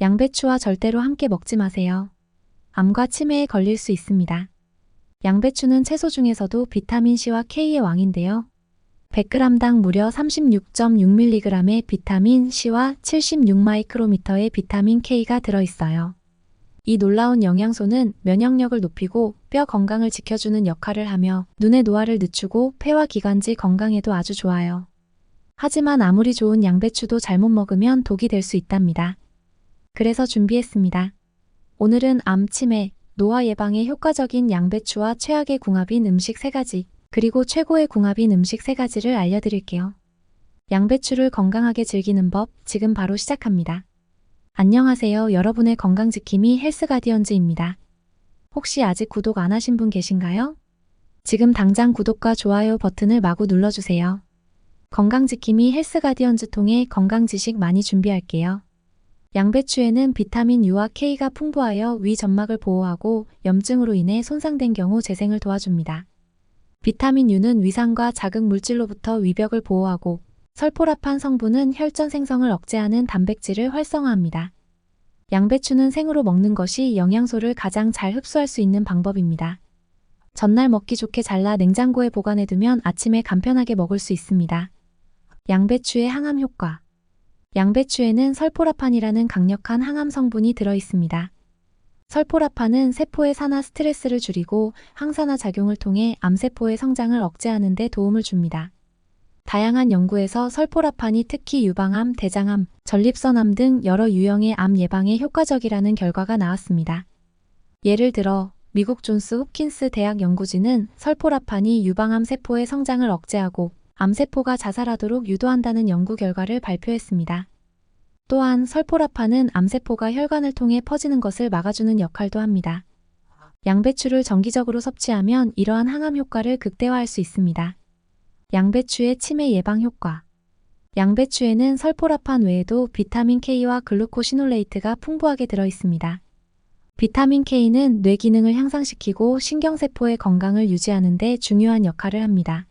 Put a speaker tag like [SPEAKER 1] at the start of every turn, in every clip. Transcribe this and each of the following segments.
[SPEAKER 1] 양배추와 절대로 함께 먹지 마세요. 암과 치매에 걸릴 수 있습니다. 양배추는 채소 중에서도 비타민C와 K의 왕인데요. 100g당 무려 36.6mg의 비타민C와 76마이크로미터의 비타민 K가 들어있어요. 이 놀라운 영양소는 면역력을 높이고 뼈 건강을 지켜주는 역할을 하며 눈의 노화를 늦추고 폐와 기관지 건강에도 아주 좋아요. 하지만 아무리 좋은 양배추도 잘못 먹으면 독이 될 수 있답니다. 그래서 준비했습니다. 오늘은 암, 치매, 노화 예방에 효과적인 양배추와 최악의 궁합인 음식 3가지, 그리고 최고의 궁합인 음식 3가지를 알려드릴게요. 양배추를 건강하게 즐기는 법, 지금 바로 시작합니다. 안녕하세요. 여러분의 건강지킴이 헬스가디언즈입니다. 혹시 아직 구독 안 하신 분 계신가요? 지금 당장 구독과 좋아요 버튼을 마구 눌러주세요. 건강지킴이 헬스가디언즈 통해 건강지식 많이 준비할게요. 양배추에는 비타민 U와 K가 풍부하여 위 점막을 보호하고 염증으로 인해 손상된 경우 재생을 도와줍니다. 비타민 U는 위산과 자극 물질로부터 위벽을 보호하고 설포라판 성분은 혈전 생성을 억제하는 단백질을 활성화합니다. 양배추는 생으로 먹는 것이 영양소를 가장 잘 흡수할 수 있는 방법입니다. 전날 먹기 좋게 잘라 냉장고에 보관해두면 아침에 간편하게 먹을 수 있습니다. 양배추의 항암 효과. 양배추에는 설포라판이라는 강력한 항암 성분이 들어있습니다. 설포라판은 세포의 산화 스트레스를 줄이고 항산화 작용을 통해 암세포의 성장을 억제하는 데 도움을 줍니다. 다양한 연구에서 설포라판이 특히 유방암, 대장암, 전립선암 등 여러 유형의 암 예방에 효과적이라는 결과가 나왔습니다. 예를 들어 미국 존스 홉킨스 대학 연구진은 설포라판이 유방암 세포의 성장을 억제하고 암세포가 자살하도록 유도한다는 연구 결과를 발표했습니다. 또한 설포라판은 암세포가 혈관을 통해 퍼지는 것을 막아주는 역할도 합니다. 양배추를 정기적으로 섭취하면 이러한 항암 효과를 극대화할 수 있습니다. 양배추의 치매 예방 효과. 양배추에는 설포라판 외에도 비타민 K와 글루코시놀레이트가 풍부하게 들어있습니다. 비타민 K는 뇌 기능을 향상시키고 신경세포의 건강을 유지하는 데 중요한 역할을 합니다.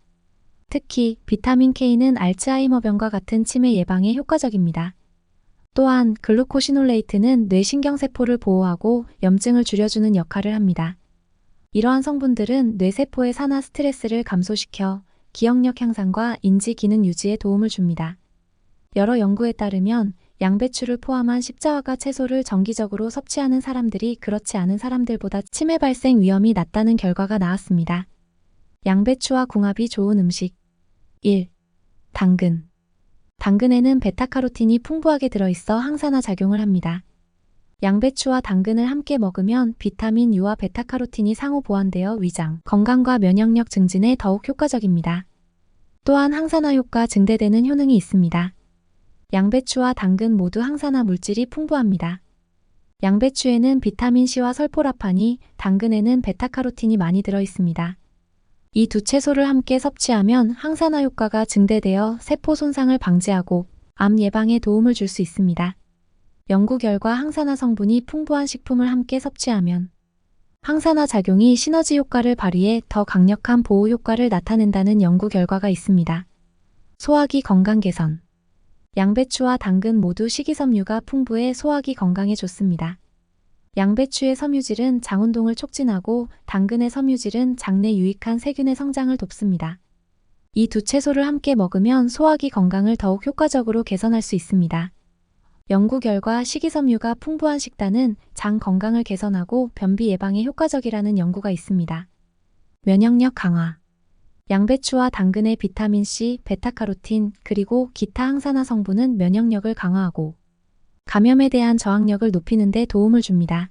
[SPEAKER 1] 특히 비타민 K는 알츠하이머병과 같은 치매 예방에 효과적입니다. 또한 글루코시놀레이트는 뇌신경세포를 보호하고 염증을 줄여주는 역할을 합니다. 이러한 성분들은 뇌세포의 산화 스트레스를 감소시켜 기억력 향상과 인지 기능 유지에 도움을 줍니다. 여러 연구에 따르면 양배추를 포함한 십자화과 채소를 정기적으로 섭취하는 사람들이 그렇지 않은 사람들보다 치매 발생 위험이 낮다는 결과가 나왔습니다. 양배추와 궁합이 좋은 음식. 1. 당근. 당근에는 베타카로틴이 풍부하게 들어있어 항산화 작용을 합니다. 양배추와 당근을 함께 먹으면 비타민 U와 베타카로틴이 상호 보완되어 위장, 건강과 면역력 증진에 더욱 효과적입니다. 또한 항산화 효과 증대되는 효능이 있습니다. 양배추와 당근 모두 항산화 물질이 풍부합니다. 양배추에는 비타민C와 설포라판이, 당근에는 베타카로틴이 많이 들어있습니다. 이 두 채소를 함께 섭취하면 항산화 효과가 증대되어 세포 손상을 방지하고 암 예방에 도움을 줄 수 있습니다. 연구 결과 항산화 성분이 풍부한 식품을 함께 섭취하면 항산화 작용이 시너지 효과를 발휘해 더 강력한 보호 효과를 나타낸다는 연구 결과가 있습니다. 소화기 건강 개선. 양배추와 당근 모두 식이섬유가 풍부해 소화기 건강에 좋습니다. 양배추의 섬유질은 장운동을 촉진하고 당근의 섬유질은 장내 유익한 세균의 성장을 돕습니다. 이 두 채소를 함께 먹으면 소화기 건강을 더욱 효과적으로 개선할 수 있습니다. 연구 결과 식이섬유가 풍부한 식단은 장 건강을 개선하고 변비 예방에 효과적이라는 연구가 있습니다. 면역력 강화. 양배추와 당근의 비타민C, 베타카로틴, 그리고 기타 항산화 성분은 면역력을 강화하고 감염에 대한 저항력을 높이는 데 도움을 줍니다.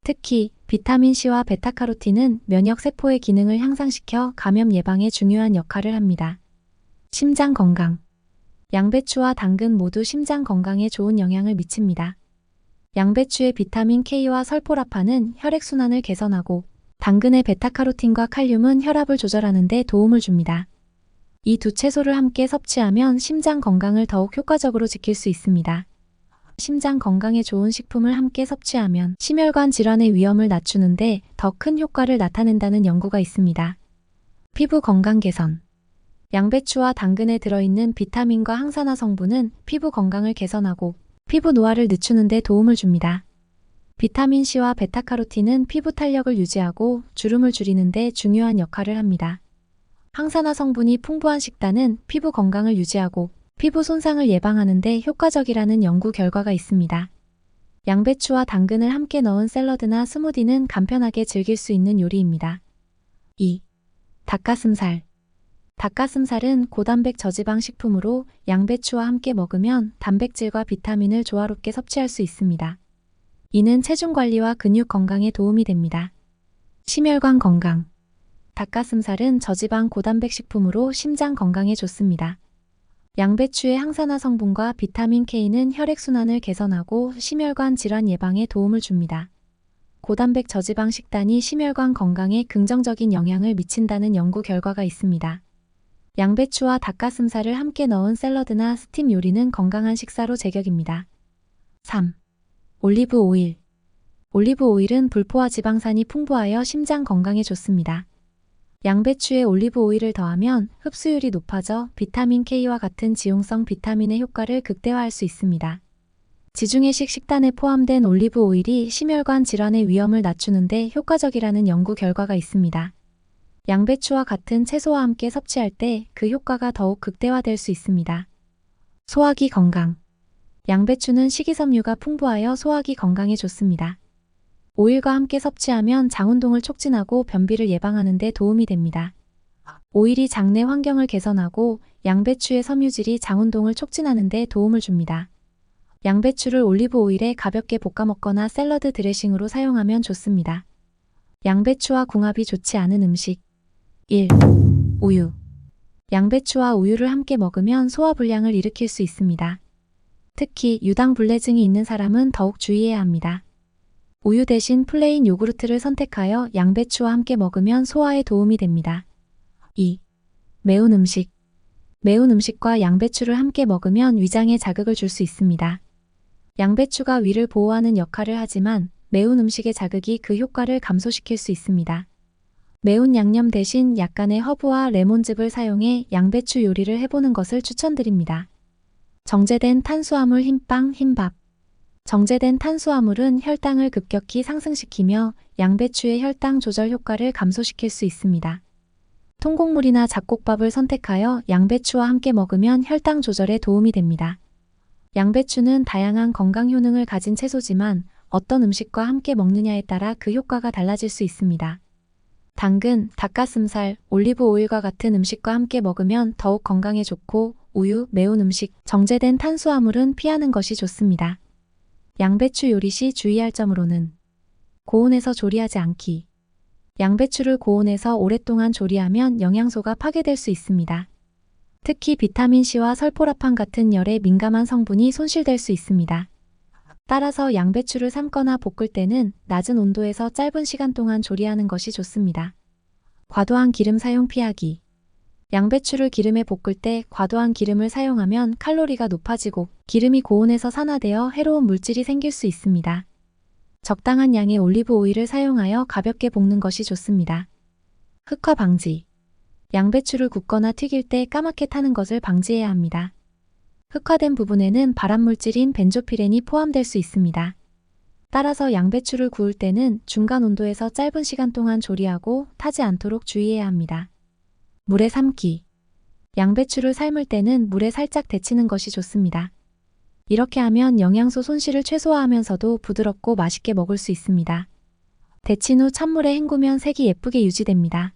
[SPEAKER 1] 특히 비타민C와 베타카로틴은 면역세포의 기능을 향상시켜 감염 예방에 중요한 역할을 합니다. 심장 건강. 양배추와 당근 모두 심장 건강에 좋은 영향을 미칩니다. 양배추의 비타민 K와 설포라판은 혈액순환을 개선하고 당근의 베타카로틴과 칼륨은 혈압을 조절하는 데 도움을 줍니다. 이 두 채소를 함께 섭취하면 심장 건강을 더욱 효과적으로 지킬 수 있습니다. 심장 건강에 좋은 식품을 함께 섭취하면 심혈관 질환의 위험을 낮추는데 더 큰 효과를 나타낸다는 연구가 있습니다. 피부 건강 개선. 양배추와 당근에 들어있는 비타민과 항산화 성분은 피부 건강을 개선하고 피부 노화를 늦추는 데 도움을 줍니다. 비타민 C와 베타카로틴은 피부 탄력을 유지하고 주름을 줄이는 데 중요한 역할을 합니다. 항산화 성분이 풍부한 식단은 피부 건강을 유지하고 피부 손상을 예방하는 데 효과적이라는 연구 결과가 있습니다. 양배추와 당근을 함께 넣은 샐러드나 스무디는 간편하게 즐길 수 있는 요리입니다. 2. 닭가슴살. 닭가슴살은 고단백 저지방 식품으로 양배추와 함께 먹으면 단백질과 비타민을 조화롭게 섭취할 수 있습니다. 이는 체중 관리와 근육 건강에 도움이 됩니다. 심혈관 건강. 닭가슴살은 저지방 고단백 식품으로 심장 건강에 좋습니다. 양배추의 항산화 성분과 비타민 K는 혈액순환을 개선하고 심혈관 질환 예방에 도움을 줍니다. 고단백 저지방 식단이 심혈관 건강에 긍정적인 영향을 미친다는 연구 결과가 있습니다. 양배추와 닭가슴살을 함께 넣은 샐러드나 스팀 요리는 건강한 식사로 제격입니다. 3. 올리브 오일. 올리브 오일은 불포화 지방산이 풍부하여 심장 건강에 좋습니다. 양배추에 올리브 오일을 더하면 흡수율이 높아져 비타민 K와 같은 지용성 비타민의 효과를 극대화할 수 있습니다. 지중해식 식단에 포함된 올리브 오일이 심혈관 질환의 위험을 낮추는 데 효과적이라는 연구 결과가 있습니다. 양배추와 같은 채소와 함께 섭취할 때 그 효과가 더욱 극대화될 수 있습니다. 소화기 건강. 양배추는 식이섬유가 풍부하여 소화기 건강에 좋습니다. 오일과 함께 섭취하면 장운동을 촉진하고 변비를 예방하는 데 도움이 됩니다. 오일이 장내 환경을 개선하고 양배추의 섬유질이 장운동을 촉진하는 데 도움을 줍니다. 양배추를 올리브 오일에 가볍게 볶아 먹거나 샐러드 드레싱으로 사용하면 좋습니다. 양배추와 궁합이 좋지 않은 음식. 1. 우유. 양배추와 우유를 함께 먹으면 소화불량을 일으킬 수 있습니다. 특히 유당불내증이 있는 사람은 더욱 주의해야 합니다. 우유 대신 플레인 요구르트를 선택하여 양배추와 함께 먹으면 소화에 도움이 됩니다. 2. 매운 음식. 매운 음식과 양배추를 함께 먹으면 위장에 자극을 줄 수 있습니다. 양배추가 위를 보호하는 역할을 하지만 매운 음식의 자극이 그 효과를 감소시킬 수 있습니다. 매운 양념 대신 약간의 허브와 레몬즙을 사용해 양배추 요리를 해보는 것을 추천드립니다. 정제된 탄수화물 흰빵, 흰밥. 정제된 탄수화물은 혈당을 급격히 상승시키며 양배추의 혈당 조절 효과를 감소시킬 수 있습니다. 통곡물이나 잡곡밥을 선택하여 양배추와 함께 먹으면 혈당 조절에 도움이 됩니다. 양배추는 다양한 건강 효능을 가진 채소지만 어떤 음식과 함께 먹느냐에 따라 그 효과가 달라질 수 있습니다. 당근, 닭가슴살, 올리브 오일과 같은 음식과 함께 먹으면 더욱 건강에 좋고 우유, 매운 음식, 정제된 탄수화물은 피하는 것이 좋습니다. 양배추 요리 시 주의할 점으로는 고온에서 조리하지 않기. 양배추를 고온에서 오랫동안 조리하면 영양소가 파괴될 수 있습니다. 특히 비타민C와 설포라판 같은 열에 민감한 성분이 손실될 수 있습니다. 따라서 양배추를 삶거나 볶을 때는 낮은 온도에서 짧은 시간 동안 조리하는 것이 좋습니다. 과도한 기름 사용 피하기. 양배추를 기름에 볶을 때 과도한 기름을 사용하면 칼로리가 높아지고 기름이 고온에서 산화되어 해로운 물질이 생길 수 있습니다. 적당한 양의 올리브 오일을 사용하여 가볍게 볶는 것이 좋습니다. 흑화 방지. 양배추를 굽거나 튀길 때 까맣게 타는 것을 방지해야 합니다. 흑화된 부분에는 발암물질인 벤조피렌이 포함될 수 있습니다. 따라서 양배추를 구울 때는 중간 온도에서 짧은 시간 동안 조리하고 타지 않도록 주의해야 합니다. 물에 삶기. 양배추를 삶을 때는 물에 살짝 데치는 것이 좋습니다. 이렇게 하면 영양소 손실을 최소화하면서도 부드럽고 맛있게 먹을 수 있습니다. 데친 후 찬물에 헹구면 색이 예쁘게 유지됩니다.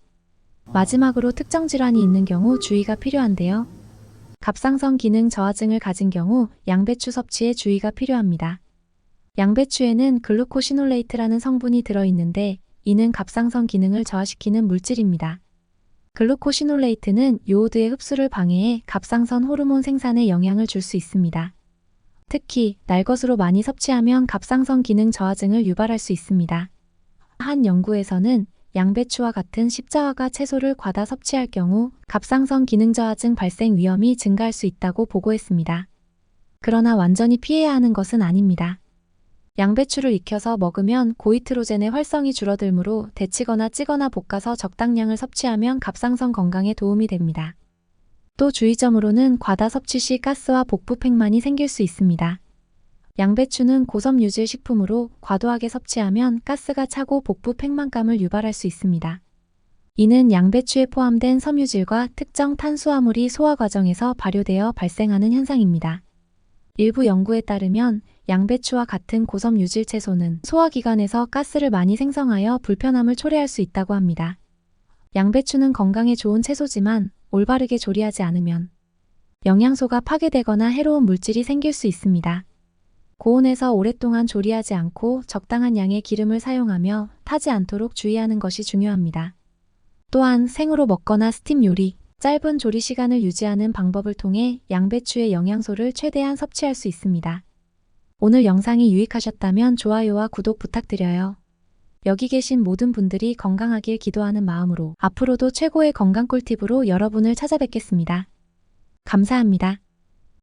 [SPEAKER 1] 마지막으로 특정 질환이 있는 경우 주의가 필요한데요. 갑상선 기능 저하증을 가진 경우 양배추 섭취에 주의가 필요합니다. 양배추에는 글루코시놀레이트라는 성분이 들어있는데 이는 갑상선 기능을 저하시키는 물질입니다. 글루코시놀레이트는 요오드의 흡수를 방해해 갑상선 호르몬 생산에 영향을 줄 수 있습니다. 특히 날것으로 많이 섭취하면 갑상선 기능 저하증을 유발할 수 있습니다. 한 연구에서는 양배추와 같은 십자화과 채소를 과다 섭취할 경우 갑상선 기능 저하증 발생 위험이 증가할 수 있다고 보고했습니다. 그러나 완전히 피해야 하는 것은 아닙니다. 양배추를 익혀서 먹으면 고이트로젠의 활성이 줄어들므로 데치거나 찌거나 볶아서 적당량을 섭취하면 갑상선 건강에 도움이 됩니다. 또 주의점으로는 과다 섭취 시 가스와 복부 팽만이 생길 수 있습니다. 양배추는 고섬유질 식품으로 과도하게 섭취하면 가스가 차고 복부 팽만감을 유발할 수 있습니다. 이는 양배추에 포함된 섬유질과 특정 탄수화물이 소화 과정에서 발효되어 발생하는 현상입니다. 일부 연구에 따르면 양배추와 같은 고섬유질 채소는 소화기관에서 가스를 많이 생성하여 불편함을 초래할 수 있다고 합니다. 양배추는 건강에 좋은 채소지만 올바르게 조리하지 않으면 영양소가 파괴되거나 해로운 물질이 생길 수 있습니다. 고온에서 오랫동안 조리하지 않고 적당한 양의 기름을 사용하며 타지 않도록 주의하는 것이 중요합니다. 또한 생으로 먹거나 스팀 요리, 짧은 조리 시간을 유지하는 방법을 통해 양배추의 영양소를 최대한 섭취할 수 있습니다. 오늘 영상이 유익하셨다면 좋아요와 구독 부탁드려요. 여기 계신 모든 분들이 건강하길 기도하는 마음으로 앞으로도 최고의 건강 꿀팁으로 여러분을 찾아뵙겠습니다. 감사합니다.